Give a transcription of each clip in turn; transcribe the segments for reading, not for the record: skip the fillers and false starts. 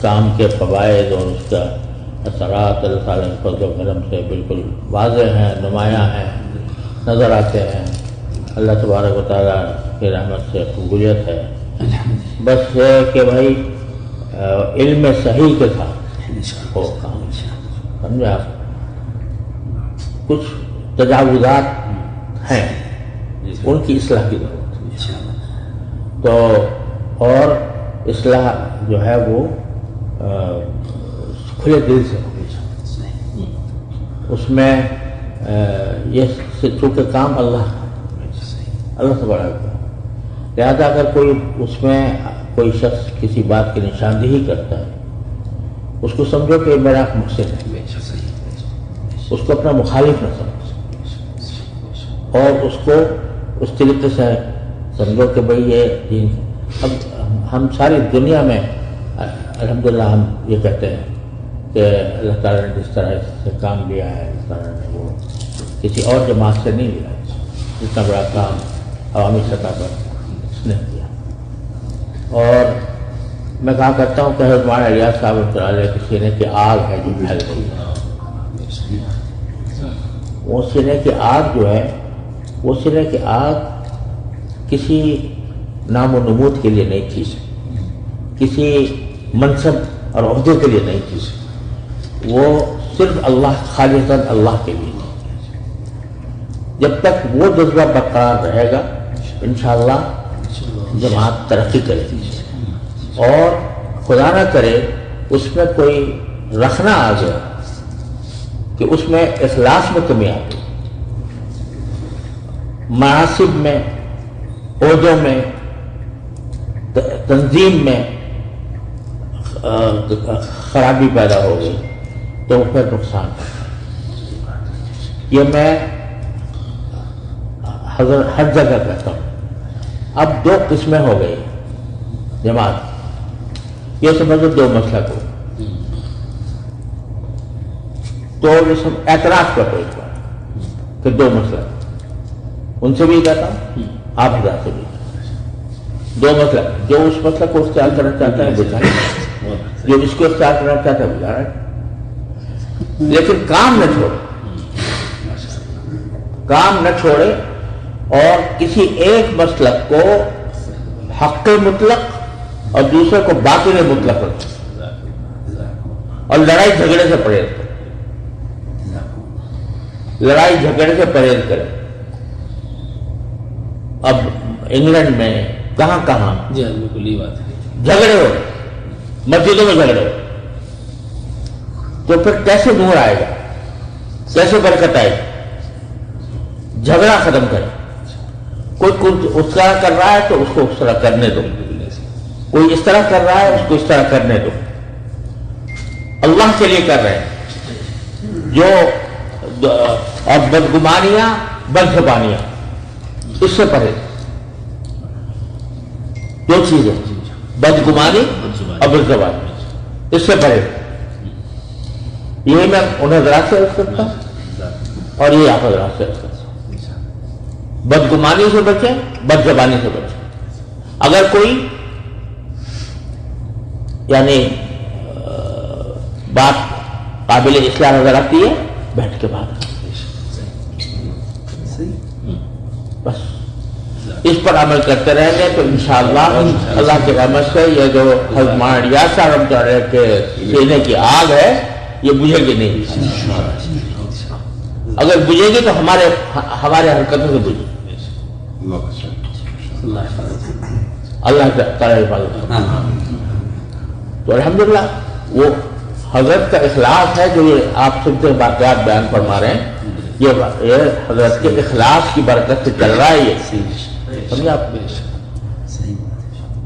کام کے فوائد اور اس کا اثرات اللہ تعالیٰ کے فضل و کرم سے بالکل واضح ہیں، نمایاں ہیں، نظر آتے ہیں۔ اللہ تبارک و تعالیٰ کی رحمت سے قبولیت ہے۔ بس یہ کہ بھائی علم صحیح کے ساتھ ہو کام، سمجھا؟ کچھ تجاوزات ہیں، ان کی اصلاح کی ضرورت ہے۔ تو اور اصلاح جو ہے وہ کھلے دل سے ہو، اس میں یہ چونکہ کام اللہ سے بڑا ہے، لہذا اگر کوئی اس میں کوئی شخص کسی بات کی نشاندہی کرتا ہے، اس کو سمجھو کہ میرا مقصد ہے، اس کو اپنا مخالف نہ سمجھو، اور اس کو اس طریقے سے سمجھو کہ بھئی یہ اب ہم ساری دنیا میں الحمدللہ ہم یہ کہتے ہیں کہ اللہ تعالیٰ نے جس طرح سے کام لیا ہے، اس طرح نے وہ کسی اور جماعت سے نہیں لیا، جتنا بڑا کام عوامی سطح پر اس نے کیا۔ اور میں کہا کرتا ہوں کہ حضرت مولانا الیاس صاحب رحمۃ اللہ علیہ کے سینے کی آگ ہے جو پھیل رہی ہے، وہ سینے کی آگ جو ہے، وہ سینے کی آگ کسی نام و نمود کے لیے نہیں تھی، کسی منصب اور عہدے کے لیے نہیں تھی، وہ صرف اللہ، خالصاً اللہ کے لیے تھی۔ جب تک وہ جذبہ برقرار رہے گا انشاءاللہ جماعت ترقی کرے گی، اور خدا نہ کرے اس میں کوئی رکھنا آ گیا کہ اس میں اخلاص میں کمی آ گئی، مناصب میں، عہدوں میں، تنظیم میں خرابی پیدا ہو گئی تو پھر نقصان ہے۔ یہ میں ہر جگہ کہتا ہوں۔ اب دو قسمیں ہو گئی جماعت، یہ سمجھو دو مسلک ہو، تو یہ سب اعتراف کرو اس بار کہ دو مسلک، ان سے بھی کہتا ہوں، آپ حضرات سے بھی دو مسلک، جو اس مسلک کو اختیار کرنا چاہتا ہے بجائے، جو اس کو اختیار کرنا چاہتا ہے بجا رہا ہے، لیکن کام نہ چھوڑے، کام نہ چھوڑے، اور کسی ایک مسلک کو حق مطلق اور دوسرے کو باطل مطلق رکھے، اور لڑائی جھگڑے سے پرہیز کرے، لڑائی جھگڑے سے پرہیز کرے۔ اب انگلینڈ میں کہاں کہاں جی بالکل یہ بات ہے، جھگڑے ہو، مسجدوں میں جھگڑے ہو، تو پھر کیسے نور آئے گا، کیسے برکت آئے گی؟ جھگڑا ختم کرے، کوئی اس طرح کر رہا ہے تو اس کو اس طرح کرنے دو، کوئی اس طرح کر رہا ہے اس کو اس طرح کرنے دو، اللہ کے لیے کر رہے ہیں جو، اور بدگمانیاں، بدزبانیاں، اس سے پرہیز، دو چیزیں، بدگمانی اور بدزبانی، اس سے پرہیز۔ یہ میں ان حضرات سے عرض کرتا ہوں اور یہ آپ حضرات سے عرض کرتا ہوں، بدگمانی سے بچیں، بدزبانی سے بچیں۔ اگر کوئی یعنی بات قابل اصلاح نظر آتی ہے، بیٹھ کے بات، بس اس پر عمل کرتے رہیں گے تو انشاءاللہ اللہ کی رحمت سے یہ جو حضرت مولانا الیاس صاحب رحمۃ اللہ علیہ کے سینے کی آگ ہے یہ بجھے گی نہیں، اگر بجھے گی تو ہمارے حرکتوں سے بجھے گی، اللہ تعالیٰ حفاظت۔ تو الحمدللہ وہ حضرت کا اخلاص ہے جو یہ آپ سب سے واقعات بیان فرما رہے ہیں، یہ حضرت کے اخلاص کی برکت سے چل رہا ہے، یہ سمجھے آپ،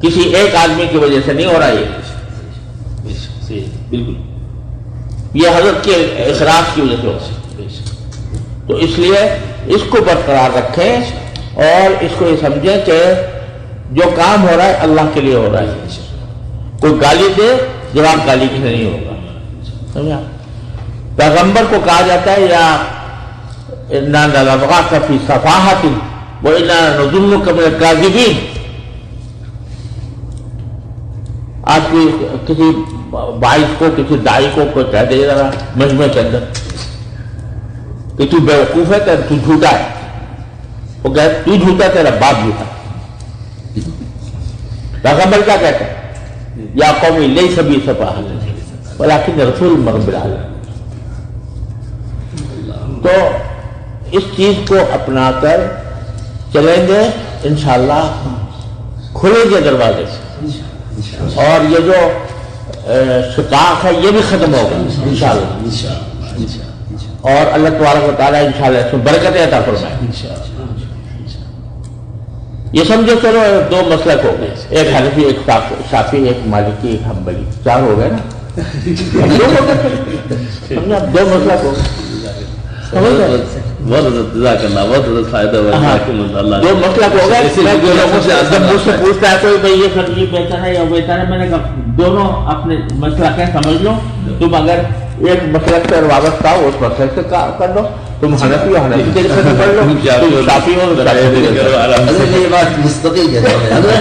کسی ایک آدمی کی وجہ سے نہیں ہو رہا، یہ بالکل یہ حضرت کے اخلاص کی وجہ سے ہو رہا ہے۔ تو اس لیے اس کو برقرار رکھیں اور اس کو یہ سمجھیں کہ جو کام ہو رہا ہے اللہ کے لیے ہو رہا ہے، کوئی گالی دے جواب گالی کی نہیں ہوگا، سمجھا؟ پیغمبر کو کہا جاتا ہے یا اِنَّا لَنَرَاكَ فِي صَفَاحَةٍ وَإِنَّا نَظُنُّكَ مِنَ الْكَاذِبِينَ، آج کسی باعث کو کسی دائی کو کوئی کہہ دے ذرا مجمع کے اندر کہ تو بیوقوف ہے تو جھوٹا ہے، وہ کہے تو جھوٹا تیرا باپ جھوٹا. پیغمبر کیا کہتے ہیں؟ یا قومی لیس بی سفاہۃ ولکن رسول من رب العالمین. تو اس چیز کو اپنا کر چلیں گے انشاءاللہ کھلیں گے دروازے سے، اور یہ جو شقاق ہے یہ بھی ختم ہوگا انشاءاللہ. اور اللہ تبارک و تعالیٰ انشاءاللہ اس میں برکتیں عطا فرمائے. یہ سمجھو چلو دو مسلک ہو گئے، ایک حنفی، ایک شافعی، ایک مالکی، ایک حنبلی، چار ہو گئے نا. سمجھا دو مسلک ہو گئے. بہت جزاک اللہ، بہت فائدہ ہوا. دو مسلک ہو گئے. جب مجھ سے پوچھتا ہے کوئی بھائی یہ سب یہ بہتر ہے یا بہتر ہے، میں نے کہا دونوں اپنے مسلک ہیں سمجھ لو. تم اگر ایک مسلک سے وابستہ ہو اس مسلک سے کر لو، تم حنفی ہو حنفی کے طریقے سے پڑھ لو، تم شافعی ہو یہ بات مستقل ہے.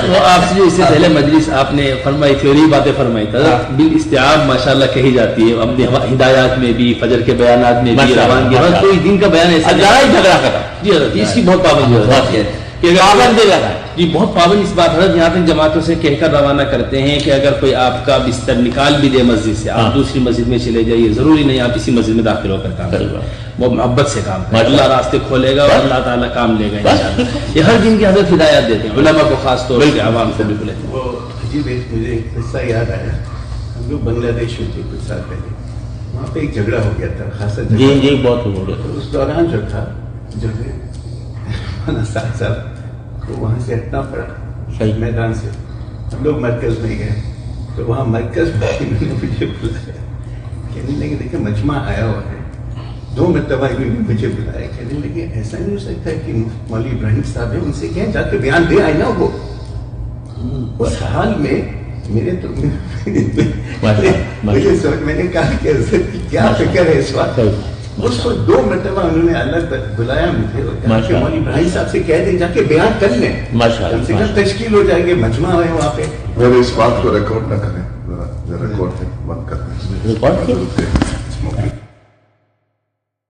وہ آپ سے جو اس سے پہلے مجلس آپ نے فرمائی تھیوری باتیں فرمائی تھا بالاستیعاب ماشاءاللہ کہی جاتی ہے اپنے ہدایات میں بھی، فجر کے بیانات میں بھی، روانگی میں کوئی دین کا بیان ایسا جھگڑا کرا. جی حضرت اس کی بہت پابندی ہے کہ پابندی لگا ہے. جی بہت پابند اس بات حضرت یہاں تک جماعتوں سے کہہ کر روانہ کرتے ہیں کہ اگر کوئی آپ کا بستر نکال بھی دے مسجد سے، آپ دوسری مسجد میں چلے جائیے، ضروری نہیں آپ اسی مسجد میں داخل ہو کر کام کریں. وہ محبت سے کام کریں، اللہ راستے کھولے گا اور اللہ تعالیٰ کام لے گا انشاءاللہ. یہ ہر دن کی حضرت ہدایات دیتے ہیں علماء کو خاص طور سے، عوام کو بالکل. وہ عجیب ایک مجھے قصہ یاد آیا. ہم لوگ بنگلہ دیش میں تھے کچھ سال پہلے، وہاں پہ ایک جھگڑا ہو گیا تھا خاصا. جی بہت ہو گیا. تو اس دوران جو تھا جو ہے صاحب کو وہاں سے ہٹنا پڑا میدان سے. ہم لوگ مرکز میں گئے تو وہاں مرکز میں مجھے بلایا، کہنے لگے دیکھیں مجمع آیا ہوا ہے. 2 مرتبہ انہوں نے مجھے بلایا، کہنے لگے ایسا نہیں ہو سکتا کہ مولوی ابراہیم صاحب ہیں، ان سے کہیں جا کے بیان دے آئے نا. وہ اس حال میں میرے تو مجھے سوچ میں نے کہا کہ کیا فکر ہے اس وقت. اس کو 2 مرتبہ انہوں نے الگ بلایا مجھے اور کہا کہ مولوی ابراہیم صاحب سے کہہ دیں جا کے بیان کر لیں، کم سے کم تشکیل ہو جائے گی، مجمع ہے وہاں پہ. اس بات کو ریکارڈ نہ کریں، ریکارڈ بند کر دیں.